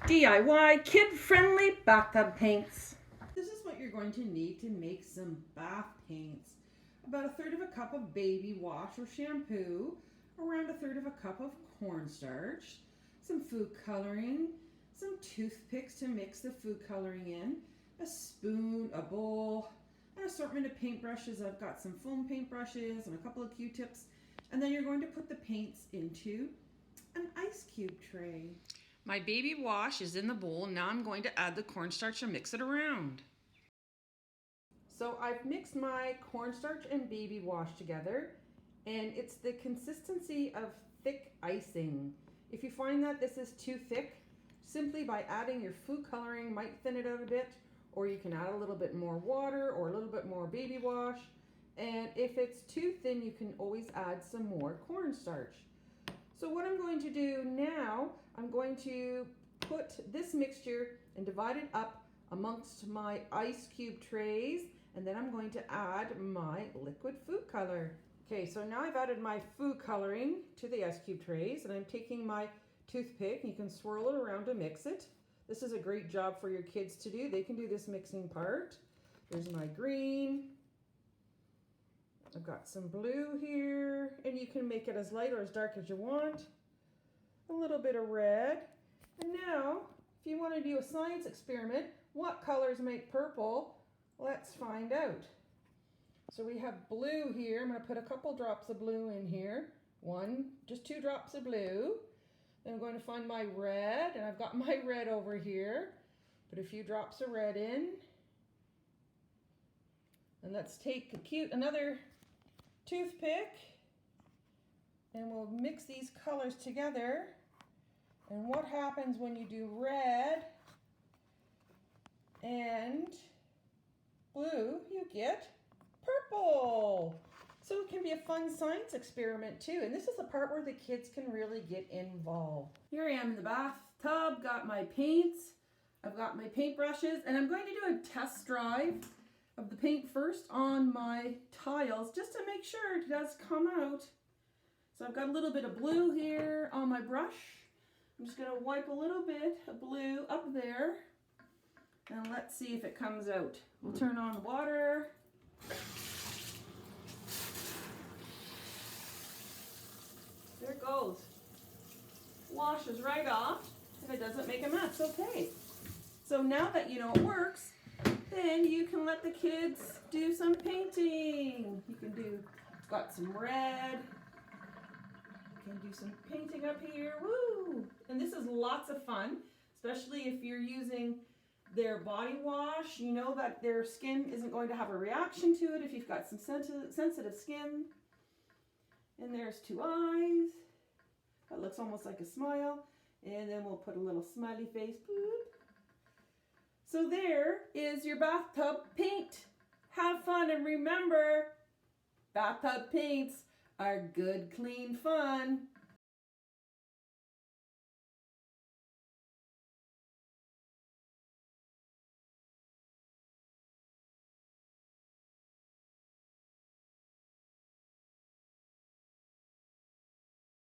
DIY kid-friendly bathtub paints. This is what you're going to need to make some bath paints. About a third of a cup of baby wash or shampoo, around a third of a cup of cornstarch, some food coloring, some toothpicks to mix the food coloring in, a spoon, a bowl, an assortment of paintbrushes. I've got some foam paintbrushes and a couple of Q-tips. And then you're going to put the paints into an ice cube tray. My baby wash is in the bowl. Now I'm going to add the cornstarch and mix it around. So I've mixed my cornstarch and baby wash together, and it's the consistency of thick icing. If you find that this is too thick, simply by adding your food coloring might thin it out a bit, or you can add a little bit more water or a little bit more baby wash. And if it's too thin, you can always add some more cornstarch. So what I'm going to do now, I'm going to put this mixture and divide it up amongst my ice cube trays, and then I'm going to add my liquid food color. Okay, so now I've added my food coloring to the ice cube trays, and I'm taking my toothpick. You can swirl it around to mix it. This is a great job for your kids to do. They can do this mixing part. There's my green. I've got some blue here, and you can make it as light or as dark as you want. A little bit of red. And now, if you want to do a science experiment, what colors make purple? Let's find out. So we have blue here. I'm going to put a couple drops of blue in here. Just 2 drops of blue. Then I'm going to find my red, and I've got my red over here. Put a few drops of red in. And let's take another toothpick, and we'll mix these colors together. And what happens when you do red and blue, you get purple. So it can be a fun science experiment too. And this is the part where the kids can really get involved. Here I am in the bathtub, got my paints, I've got my paintbrushes, and I'm going to do a test drive of the paint first on my tiles, just to make sure it does come out. So I've got a little bit of blue here on my brush. I'm just going to wipe a little bit of blue up there, and let's see if it comes out. We'll turn on the water. There it goes. Washes right off. If it doesn't make a mess, okay. So now that you know it works, then you can let the kids do some painting. You can do, got some red. You can do some painting up here. Woo! And this is lots of fun, especially if you're using their body wash. You know that their skin isn't going to have a reaction to it if you've got some sensitive skin. And there's 2 eyes. That looks almost like a smile. And then we'll put a little smiley face. Boop. So there is your bathtub paint. Have fun, and remember, bathtub paints are good, clean fun.